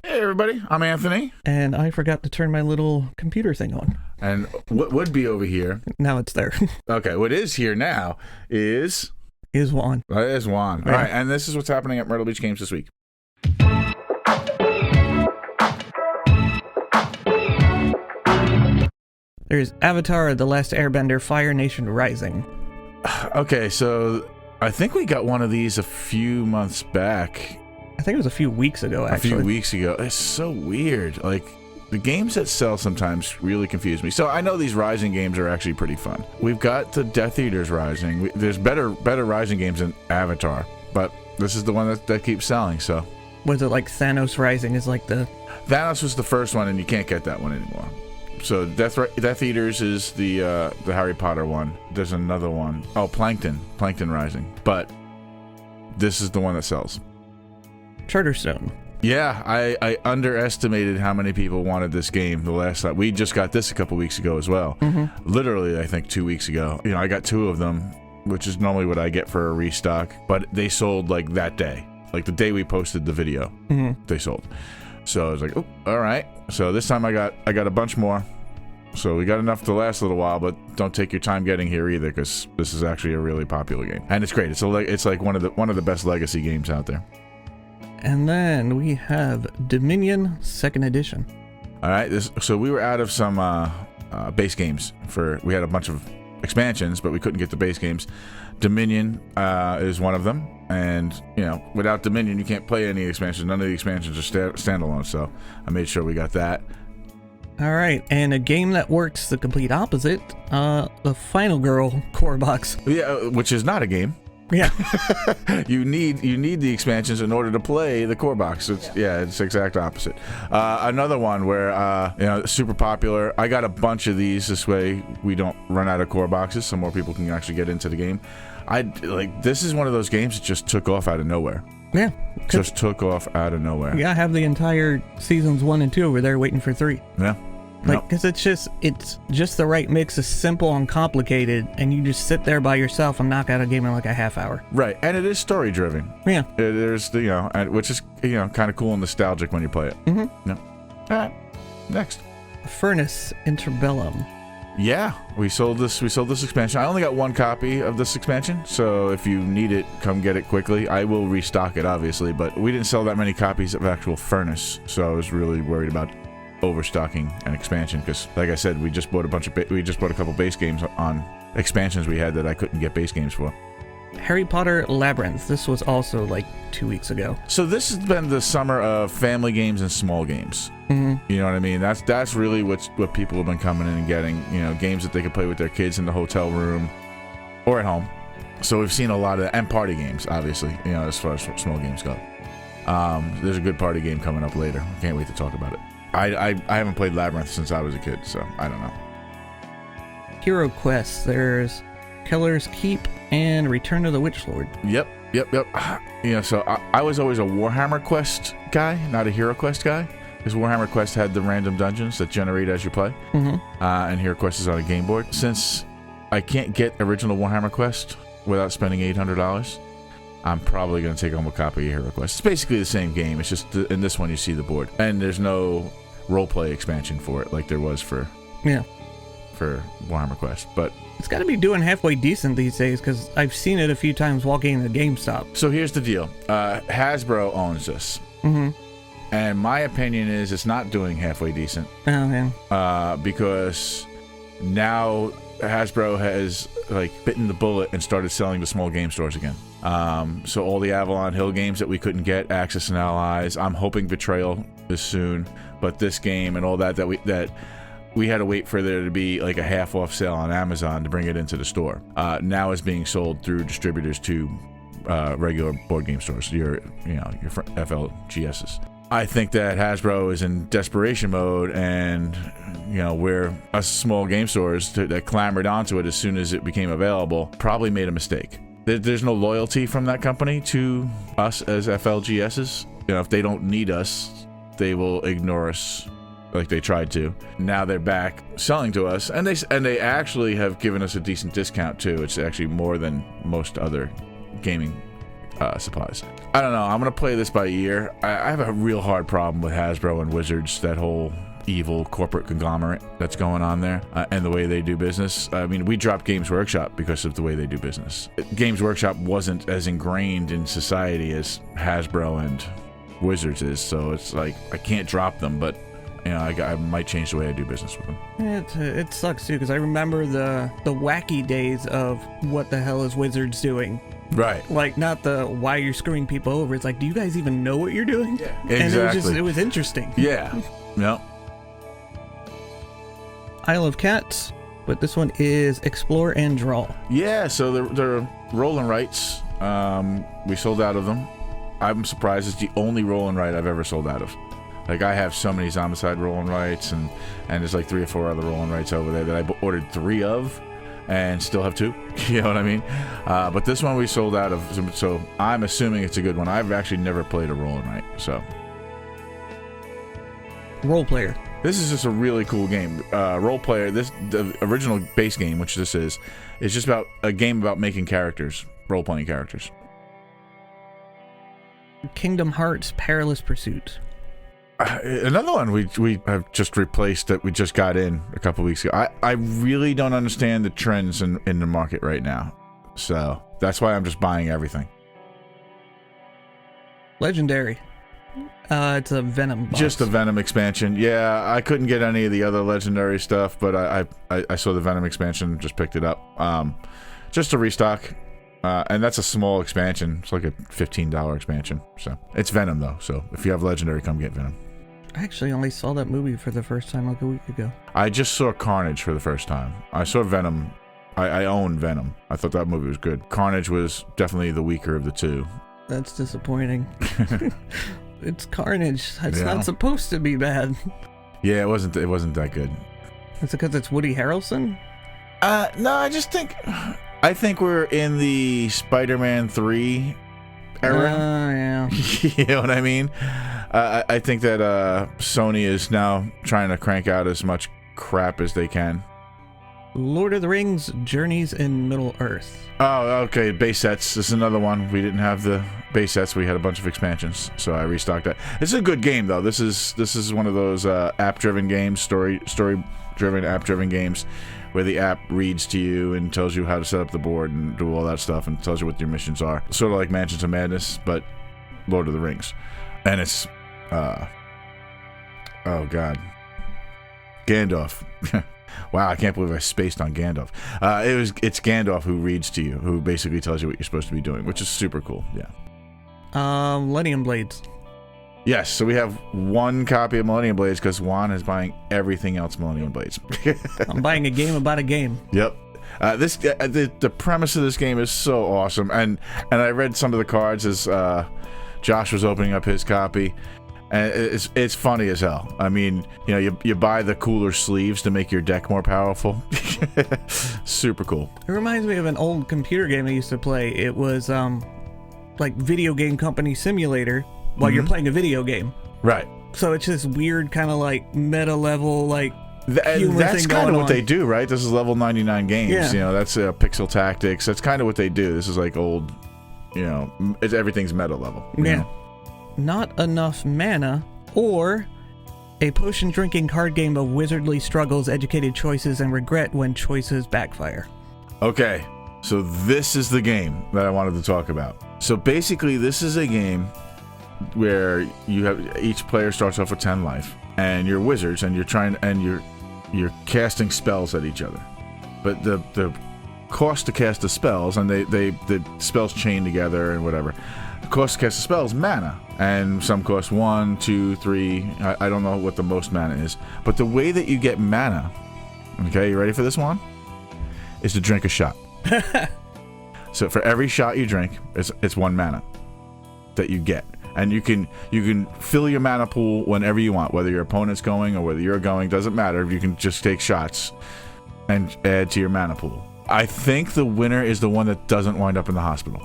Hey everybody, I'm Anthony. And I forgot to turn my little computer thing on. And what would be over here? Now it's there. Okay, what is here now is Juan. Is Juan. Yeah. All right, and this is what's happening at Myrtle Beach Games this week. There's Avatar: The Last Airbender Fire Nation Rising. Okay, so I think we got one of these a few months back. I think it was a few weeks ago, actually. A few weeks ago. It's so weird. Like, the games that sell sometimes really confuse me. So I know these Rising games are actually pretty fun. We've got the Death Eaters Rising. There's better Rising games than Avatar, but this is the one that keeps selling, so. Was it like Thanos Rising is like the... Thanos was the first one, and you can't get that one anymore. So Death Eaters is the Harry Potter one. There's another one. Oh, Plankton Rising. But this is the one that sells. Charterstone. Yeah, I underestimated how many people wanted this game the last time. We just got this a couple weeks ago as well. Mm-hmm. Literally, I think 2 weeks ago. You know, I got 2 of them, which is normally what I get for a restock. But they sold like that day. Like the day we posted the video, they sold. So I was like, oh, all right. So this time I got a bunch more. So we got enough to last a little while, but don't take your time getting here either, because this is actually a really popular game, and it's great. It's like one of the best legacy games out there. And then we have Dominion 2nd Edition. All right. So we were out of some base games. We had a bunch of expansions, but we couldn't get the base games. Dominion is one of them, and you know, without Dominion, you can't play any expansions. None of the expansions are standalone. So I made sure we got that. All right, and a game that works the complete opposite, the Final Girl core box. Yeah, which is not a game. Yeah. you need the expansions in order to play the core box. It's the exact opposite. Another one where super popular. I got a bunch of these. This way we don't run out of core boxes, so more people can actually get into the game. This is one of those games that just took off out of nowhere. Yeah. Just took off out of nowhere. Yeah, I have the entire seasons 1 and 2 over there waiting for 3. Yeah. Because it's just the right mix of simple and complicated, and you just sit there by yourself and knock out a game in like a half hour. Right, and it is story driven. Yeah. There's which is kind of cool and nostalgic when you play it. Mm-hmm. Yeah. All right. Next. Furnace Interbellum. Yeah, we sold this expansion. I only got 1 copy of this expansion, so if you need it, come get it quickly. I will restock it, obviously, but we didn't sell that many copies of actual Furnace, so I was really worried about overstocking an expansion, because like I said, we just bought a couple base games on expansions we had that I couldn't get base games for. Harry Potter Labyrinth. This was also like 2 weeks ago. So this has been the summer of family games and small games. Mm-hmm. You know what I mean? That's really what people have been coming in and getting. You know, games that they can play with their kids in the hotel room or at home. So we've seen a lot of, and party games, obviously. You know, as far as small games go. There's a good party game coming up later. I can't wait to talk about it. I haven't played Labyrinth since I was a kid, so I don't know. Hero Quest. There's Keller's Keep and Return of the Witch Lord. Yep. You know, so I was always a Warhammer Quest guy, not a Hero Quest guy, because Warhammer Quest had the random dungeons that generate as you play, and Hero Quest is on a game board. Since I can't get original Warhammer Quest without spending $800, I'm probably going to take home a copy of Hero Quest. It's basically the same game. It's just in this one you see the board, and there's no roleplay expansion for it like there was for Warhammer Quest. But it's got to be doing halfway decent these days, because I've seen it a few times walking into GameStop. So here's the deal. Hasbro owns this. Mm-hmm. And my opinion is it's not doing halfway decent. Oh, yeah. Because now Hasbro has bitten the bullet and started selling to small game stores again. So all the Avalon Hill games that we couldn't get, Axis and Allies, I'm hoping Betrayal is soon, but this game and all that we had to wait for there to be like a half off sale on Amazon to bring it into the store. Now is being sold through distributors to regular board game stores, your FLGSs. I think that Hasbro is in desperation mode, and we're us small game stores that clamored onto it as soon as it became available probably made a mistake. There's no loyalty from that company to us as FLGSs. If they don't need us, they will ignore us like they tried to. Now they're back selling to us, and they actually have given us a decent discount too. It's actually more than most other gaming supplies. I don't know. I'm gonna play this by ear. I have a real hard problem with Hasbro and Wizards, that whole evil corporate conglomerate that's going on there, and the way they do business. I mean, we dropped Games Workshop because of the way they do business. Games Workshop wasn't as ingrained in society as Hasbro and Wizards is, so it's like I can't drop them, but you know, I might change the way I do business with them. It sucks too, because I remember the wacky days of what the hell is Wizards doing. Right. Like, not the why you're screwing people over. It's like, do you guys even know what you're doing? Yeah. And Exactly. it was interesting. Yeah. No. Isle of Cats, but this one is Explore and Draw. Yeah, so they're roll and writes. We sold out of them. I'm surprised. It's the only roll and write I've ever sold out of. Like, I have so many Zombicide roll and writes, and there's like 3 or 4 other roll and writes over there that I ordered 3 of and still have 2. You know what I mean? But this one we sold out of, so I'm assuming it's a good one. I've actually never played a roll and write, so. Role player. This is just a really cool game. Role player, the original base game, which this is just about a game about making characters, role-playing characters. Kingdom Hearts Perilous Pursuit. Another one we have just replaced that we just got in a couple weeks ago. I really don't understand the trends in the market right now, so that's why I'm just buying everything. Legendary. It's a Venom box. Just a Venom expansion. Yeah, I couldn't get any of the other Legendary stuff, but I saw the Venom expansion, just picked it up. Just a restock. And that's a small expansion. It's like a $15 expansion. So it's Venom, though. So if you have Legendary, come get Venom. I actually only saw that movie for the first time like a week ago. I just saw Carnage for the first time. I saw Venom. I own Venom. I thought that movie was good. Carnage was definitely the weaker of the two. That's disappointing. It's Carnage. It's Yeah. not supposed to be bad. Yeah, it wasn't that good. Is it because it's Woody Harrelson? No, I think we're in the Spider-Man 3 era. Yeah. You know what I mean? I think that Sony is now trying to crank out as much crap as they can. Lord of the Rings Journeys in Middle-earth. Oh, okay. Base sets. This is another one. We didn't have the base sets. We had a bunch of expansions, so I restocked that. It's a good game, though. This is one of those app-driven games, story-driven, app-driven games, where the app reads to you and tells you how to set up the board and do all that stuff, and tells you what your missions are. Sort of like Mansions of Madness, but Lord of the Rings. And it's, oh God, Gandalf. Wow, I can't believe I spaced on Gandalf. It's Gandalf who reads to you, who basically tells you what you're supposed to be doing, which is super cool. Yeah. Millennium Blades. Yes, so we have 1 copy of Millennium Blades because Juan is buying everything else Millennium Blades. I'm buying a game about a game. Yep. The premise of this game is so awesome, and I read some of the cards as Josh was opening up his copy. And it's funny as hell. I mean, you know, you buy the cooler sleeves to make your deck more powerful. Super cool. It reminds me of an old computer game I used to play. It was like Video Game Company Simulator while you're playing a video game. Right. So it's this weird kind of like meta level, like humor that's thing kind going of what on. they do, right? This is level 99 games. Yeah. You know, that's Pixel Tactics. That's kind of what they do. This is like old, you know, everything's meta level. You know? Not Enough Mana, or a potion drinking card game of wizardly struggles, educated choices, and regret when choices backfire. Okay, so this is the game that I wanted to talk about. So basically, this is a game where you have each player starts off with 10 life, and you're wizards, and you're casting spells at each other. But the cost to cast the spells, and the spells chain together and whatever. The cost to cast the spells, mana, and some cost 1, 2, 3. I don't know what the most mana is, but the way that you get mana, okay, you ready for this one? Is to drink a shot. So for every shot you drink, it's 1 mana that you get, and you can fill your mana pool whenever you want, whether your opponent's going or whether you're going, doesn't matter. You can just take shots and add to your mana pool. I think the winner is the one that doesn't wind up in the hospital.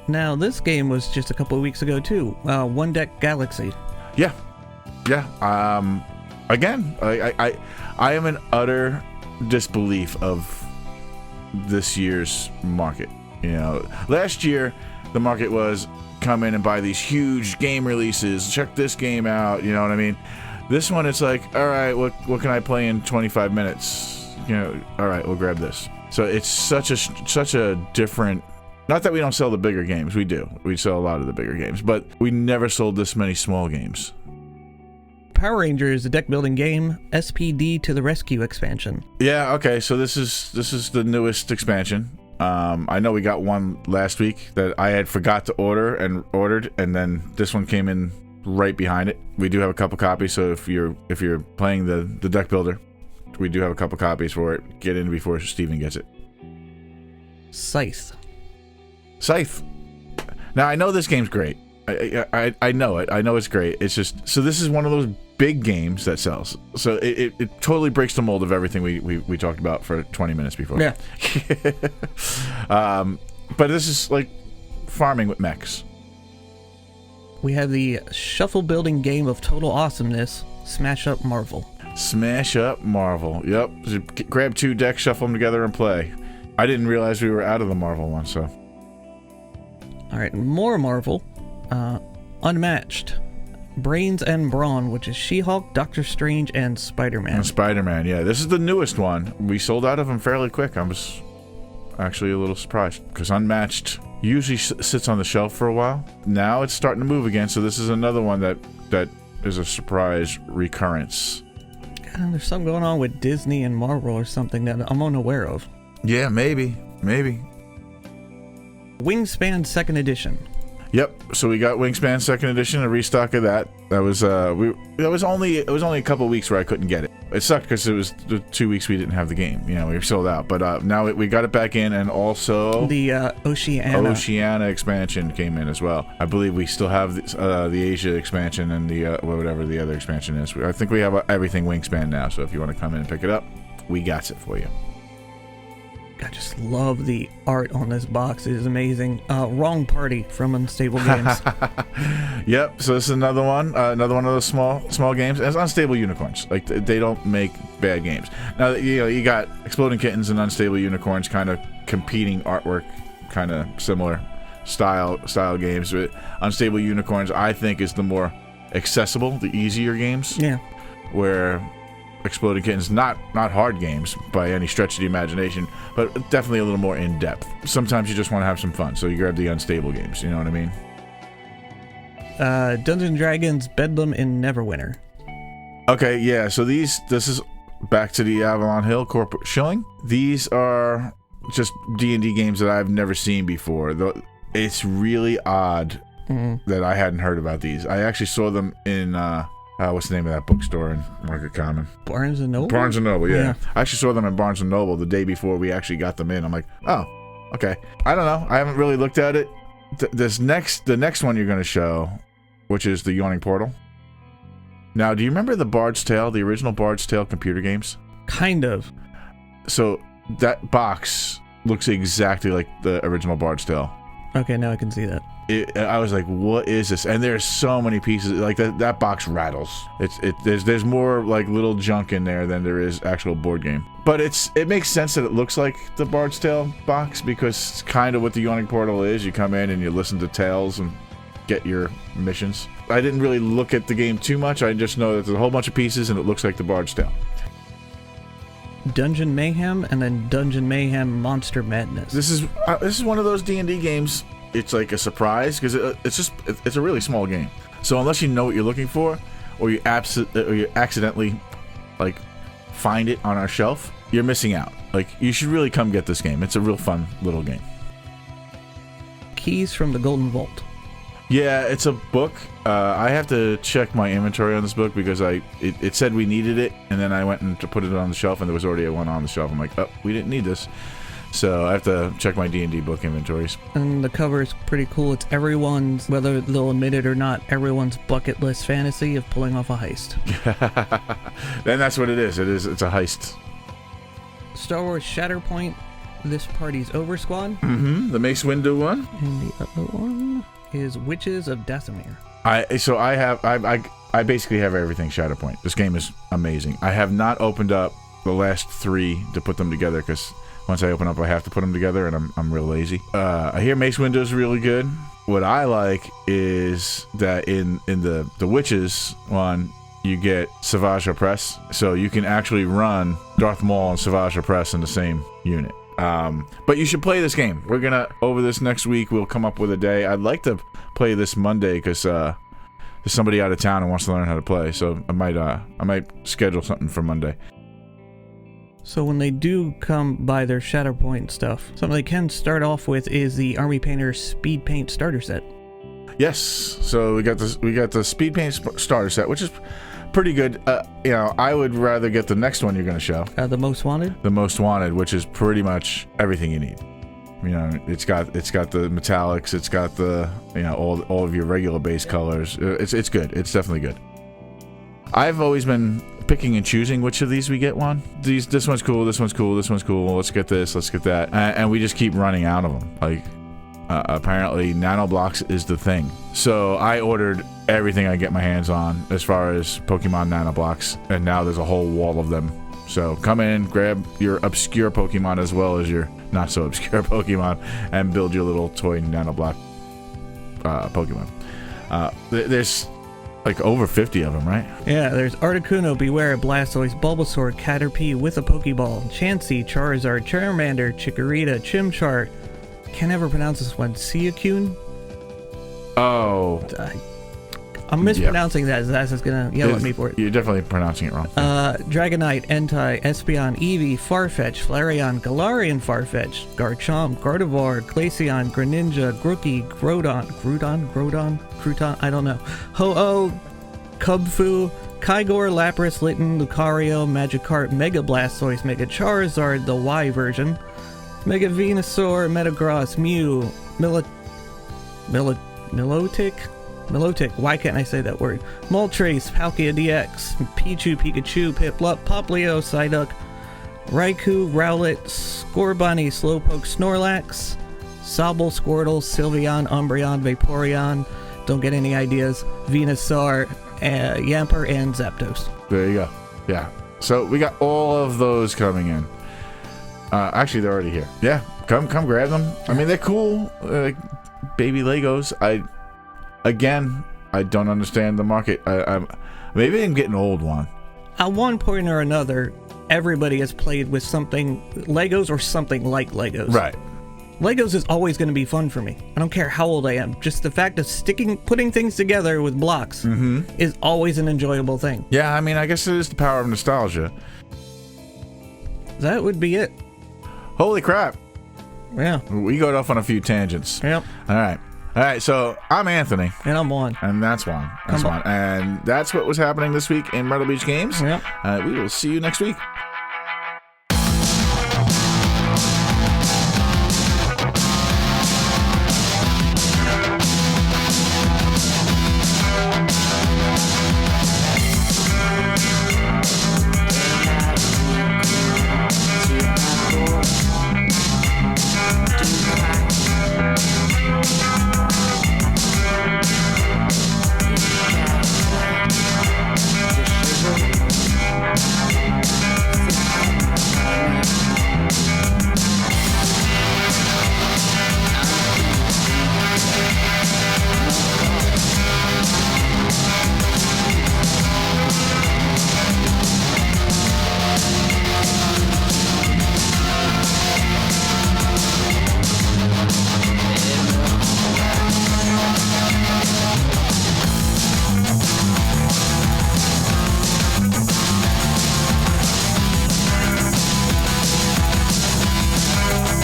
Now, this game was just a couple of weeks ago, too. One Deck Galaxy. Yeah. Again, I am in utter disbelief of this year's market. You know, last year the market was come in and buy these huge game releases. Check this game out. You know what I mean? This one, it's like, all right, what can I play in 25 minutes? You know, all right, we'll grab this. So it's such a different. Not that we don't sell the bigger games. We do. We sell a lot of the bigger games, but we never sold this many small games. Power Rangers, a deck building game, SPD to the Rescue expansion. Yeah. Okay. So this is the newest expansion. I know we got one last week that I had forgot to ordered, and then this one came in right behind it. We do have a couple copies, so if you're playing the deck builder, we do have a couple copies for it. Get in before Steven gets it. Scythe. Now I know this game's great. I know it. I know it's great. It's just, so this is one of those big games that sells. So it totally breaks the mold of everything we talked about for 20 minutes before. Yeah. But this is like farming with mechs. We have the shuffle building game of total awesomeness, Smash Up Marvel. Smash Up Marvel. Yep. Just grab 2 decks, shuffle them together, and play. I didn't realize we were out of the Marvel one, so. All right, more Marvel. Unmatched. Brains and Brawn, which is She-Hulk, Doctor Strange, and Spider-Man. And Spider-Man, yeah. This is the newest one. We sold out of them fairly quick. I was actually a little surprised, because Unmatched usually sits on the shelf for a while. Now it's starting to move again, so this is another one that is a surprise recurrence. God, there's something going on with Disney and Marvel or something that I'm unaware of. Yeah, maybe. Wingspan 2nd Edition. Yep. So we got Wingspan 2nd Edition, a restock of that. That was it was only a couple weeks where I couldn't get it. It sucked because it was the 2 weeks we didn't have the game. You know, we were sold out. But now we got it back in, and also the Oceania expansion came in as well. I believe we still have the Asia expansion and the whatever the other expansion is. I think we have everything Wingspan now. So if you want to come in and pick it up, we got it for you. I just love the art on this box. It is amazing. Wrong Party from Unstable Games. Yep. So this is another one of those small games. And it's Unstable Unicorns. Like, they don't make bad games. Now, you got Exploding Kittens and Unstable Unicorns, kind of competing artwork, kind of similar style games. But Unstable Unicorns, I think, is the more accessible, the easier games. Yeah. Where Exploding Kittens, not hard games by any stretch of the imagination, but definitely a little more in-depth. Sometimes you just want to have some fun, so you grab the Unstable games, you know what I mean? Dungeons & Dragons, Bedlam, and Neverwinter. Okay, yeah, so this is back to the Avalon Hill Corporate Shilling. These are just D&D games that I've never seen before. It's really odd that I hadn't heard about these. I actually saw them in... what's the name of that bookstore in Market Common? Barnes & Noble? Barnes & Noble, yeah. I actually saw them in Barnes & Noble the day before we actually got them in. I'm like, oh, okay. I don't know. I haven't really looked at it. The next one you're going to show, which is the Yawning Portal. Now, do you remember the Bard's Tale, the original Bard's Tale computer games? Kind of. So that box looks exactly like the original Bard's Tale. Okay, now I can see that. I was like, what is this? And there's so many pieces. Like, that box rattles. There's more like little junk in there than there is actual board game. But it makes sense that it looks like the Bard's Tale box, because it's kind of what the Yawning Portal is. You come in and you listen to tales and get your missions. I didn't really look at the game too much. I just know that there's a whole bunch of pieces and it looks like the Bard's Tale. Dungeon Mayhem, and then Dungeon Mayhem Monster Madness. This is one of those D&D games. It's like a surprise, because it's a really small game. So unless you know what you're looking for, or you accidentally like find it on our shelf, you're missing out. Like, you should really come get this game. It's a real fun little game. Keys from the Golden Vault. Yeah, it's a book. I have to check my inventory on this book, because it said we needed it, and then I went and to put it on the shelf, and there was already one on the shelf. I'm like, oh, we didn't need this. So I have to check my D&D book inventories. And the cover is pretty cool. It's everyone's, whether they'll admit it or not, everyone's bucket list fantasy of pulling off a heist. And that's what it is. It's a heist. Star Wars Shatterpoint, This Party's Over Squad. The Mace Windu one. And the other one is Witches of Dathomir. I basically have everything Shatterpoint. This game is amazing. I have not opened up the last 3 to put them together, because Once I open up, I have to put them together, and I'm real lazy. I hear Mace Windu's really good. What I like is that in the Witches one, you get Savage Opress, so you can actually run Darth Maul and Savage Opress in the same unit. But you should play this game. We're gonna, over this next week, we'll come up with a day. I'd like to play this Monday because there's somebody out of town who wants to learn how to play, so I might schedule something for Monday. So when they do come by their Shatterpoint stuff, something they can start off with is the Army Painter Speed Paint starter set. Yes, so we got the Speed Paint starter set, which is pretty good. I would rather get the next one you're going to show. The Most Wanted? The Most Wanted, which is pretty much everything you need. It's got the metallics, it's got the all of your regular base colors. It's good. It's definitely good. I've always been picking and choosing which of these we get one. This one's cool, this one's cool, this one's cool. Let's get this, let's get that, and we just keep running out of them. Like apparently, nano blocks is the thing. So I ordered everything I get my hands on as far as Pokemon nano blocks, and now there's a whole wall of them. So come in, grab your obscure Pokemon as well as your not so obscure Pokemon, and build your little toy nano block Pokemon. There's like over 50 of them, right? Yeah, there's Articuno, Beware, Blastoise, Bulbasaur, Caterpie with a Pokeball, Chansey, Charizard, Charmander, Chikorita, Chimchar. Can't ever pronounce this one. Suicune? Oh. I'm mispronouncing that. Zaz is gonna yell at me for it. You're definitely pronouncing it wrong. Dragonite, Entei, Espeon, Eevee, Farfetch, Flareon, Galarian Farfetch, Garchomp, Gardevoir, Glaceon, Greninja, Grookey, Crouton, I don't know. Ho-Oh, Cubfu, Kyogre, Lapras, Litten, Lucario, Magikarp, Mega Blastoise, Mega Charizard, the Y version, Mega Venusaur, Metagross, Mew, Milotic, why can't I say that word? Moltres, Palkia DX, Pichu, Pikachu, Piplup, Popplio, Psyduck, Raikou, Rowlet, Scorbunny, Slowpoke, Snorlax, Sobble, Squirtle, Sylveon, Umbreon, Vaporeon, don't get any ideas, Venusaur, Yamper, and Zapdos. There you go. Yeah. So we got all of those coming in. Actually, they're already here. Yeah. Come grab them. I mean, they're cool. Baby Legos. I don't understand the market. Maybe I'm getting old, Juan. At one point or another, everybody has played with something, Legos or something like Legos. Right. Legos is always going to be fun for me. I don't care how old I am. Just the fact of putting things together with blocks is always an enjoyable thing. Yeah, I mean, I guess it is the power of nostalgia. That would be it. Holy crap. Yeah. We got off on a few tangents. Yep. All right, so I'm Anthony. And I'm Juan. And that's Juan. And that's what was happening this week in Myrtle Beach Games. Yep. We will see you next week.